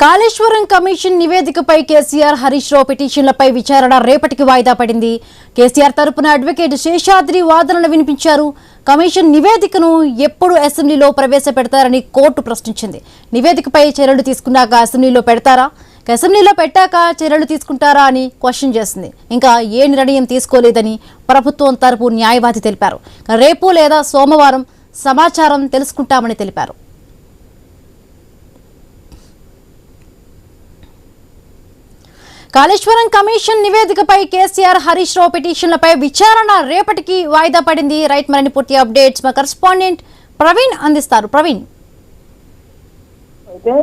Kaleshwaram commission నివేదికపై KCR Harish Rao పిటిషన్లపై విచారణ రేపటికి వాయిదా పడింది. కేసీఆర్ తరపున అడ్వకేట్ శేషాద్రి వాదనలు వినిపించారు. కమిషన్ నివేదికను ఎప్పుడు అసెంబ్లీలో ప్రవేశపెడతారని కోర్టు ప్రశ్నించింది. నివేదికపై చర్యలు తీసుకున్నాక అసెంబ్లీలో పెడతారా, అసెంబ్లీలో పెట్టాక చర్యలు తీసుకుంటారా అని క్వశ్చన్ చేసింది. ఇంకా ఏ నిర్ణయం తీసుకోలేదని ప్రభుత్వం తరపు న్యాయవాది తెలిపారు. రేపు లేదా సోమవారం సమాచారం తెలుసుకుంటామని తెలిపారు. కాళేశ్వరం కమిషన్ నివేదికపై కేసీఆర్ హరీష్ రావు పిటిషన్లపై విచారణ రేపటికి వాయిదా పడింది. రైట్, మరిన్ని పూర్తి అప్డేట్స్ మా కరెస్పాండెంట్ ప్రవీణ్ అందిస్తారు. ప్రవీణ్, అయితే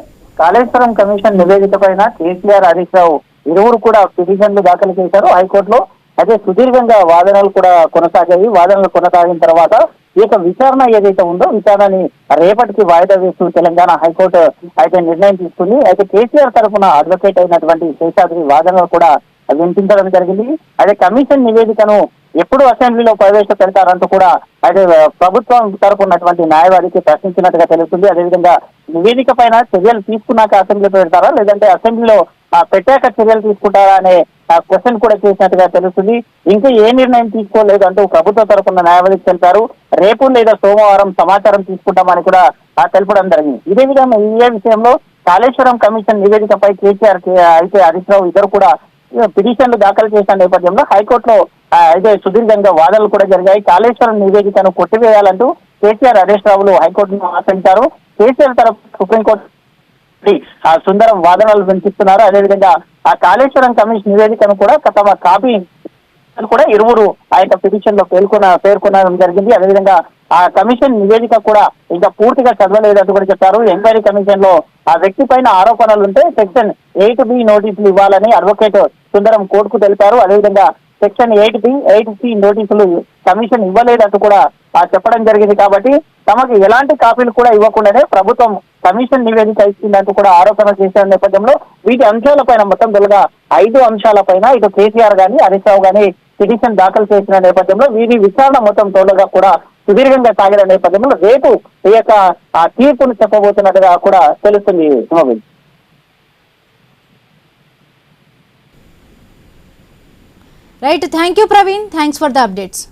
కాళేశ్వరం కమిషన్ నివేదిక పైన కేసీఆర్ హరీష్ రావు ఇరువురు కూడా పిటిషన్లు దాఖలు చేశారు హైకోర్టులో. అయితే సుదీర్ఘంగా వాదనలు కూడా కొనసాగాయి. వాదనలు కొనసాగిన తర్వాత ఈ యొక్క విచారణ ఏదైతే ఉందో విచారణని రేపటికి వాయిదా వేస్తూ తెలంగాణ హైకోర్టు అయితే నిర్ణయం తీసుకుంది. అయితే కేసీఆర్ తరఫున అడ్వకేట్ అయినటువంటి శేషాద్రి వాదనలు కూడా వినిపించడం జరిగింది. అయితే కమిషన్ నివేదికను ఎప్పుడు అసెంబ్లీలో ప్రవేశపెడతారంటూ కూడా అయితే ప్రభుత్వం తరపునటువంటి న్యాయవాదికి ప్రశ్నించినట్టుగా తెలుస్తుంది. అదేవిధంగా నివేదిక పైన చర్యలు తీసుకున్నాక అసెంబ్లీలో పెడతారా, లేదంటే అసెంబ్లీలో పెట్టాక చర్యలు తీసుకుంటారా అనే క్వశ్చన్ కూడా చేసినట్టుగా తెలుస్తుంది. ఇంకా ఏ నిర్ణయం తీసుకోలేదు అంటూ ప్రభుత్వ తరపున న్యాయవాదికి తెలిపారు. రేపు లేదా సోమవారం సమాచారం తీసుకుంటామని కూడా తెలపడం జరిగింది. ఇదే విధంగా ఈ విషయంలో కాళేశ్వరం కమిషన్ నివేదికపై కేసీఆర్ అయితే హరీష్ రావు ఇద్దరు కూడా పిటిషన్లు దాఖలు చేసిన నేపథ్యంలో హైకోర్టులో అయితే సుదీర్ఘంగా వాదనలు కూడా జరిగాయి. కాళేశ్వరం నివేదికను కొట్టివేయాలంటూ కేసీఆర్ హరీష్ రావులు హైకోర్టును ఆశ్రయించారు. కేసీఆర్ తరఫు సుప్రీంకోర్టు సుందరం వాదనలు వినిపిస్తున్నారు. అదేవిధంగా ఆ కాళేశ్వరం కమిషన్ నివేదికను కూడా తమ కాపీ కూడా ఇరువురు ఆ యొక్క పిటిషన్ లో పేర్కొనడం జరిగింది. అదేవిధంగా ఆ కమిషన్ నివేదిక కూడా ఇంకా పూర్తిగా చదవలేదంటూ కూడా చెప్పారు. ఎంక్వైరీ కమిషన్ లో ఆ వ్యక్తి పైన ఆరోపణలు ఉంటే సెక్షన్ 8B నోటీసులు ఇవ్వాలని అడ్వకేట్ సుందరం కోర్టుకు తెలిపారు. అదేవిధంగా సెక్షన్ 8C నోటీసులు కమిషన్ ఇవ్వలేదంటూ కూడా చెప్పడం జరిగింది. కాబట్టి తమకు ఎలాంటి కాపీలు కూడా ఇవ్వకుండానే ప్రభుత్వం కమిషన్ నివేదిక ఇచ్చిందంటూ కూడా ఆరోపణ చేసిన నేపథ్యంలో వీటి అంశాలపైన మొత్తం తెలుగా 5 అంశాలపైన ఇటు కేసీఆర్ గాని హరీష్ రావు గాని పిటిషన్ దాఖలు చేసిన నేపథ్యంలో వీరి విచారణ మొత్తం తోడుగా కూడా సుదీర్ఘంగా సాగిన నేపథ్యంలో రేపు ఈ యొక్క తీర్పును చెప్పబోతున్నట్టుగా కూడా తెలుస్తుంది. Right, thank you Praveen, thanks for the updates.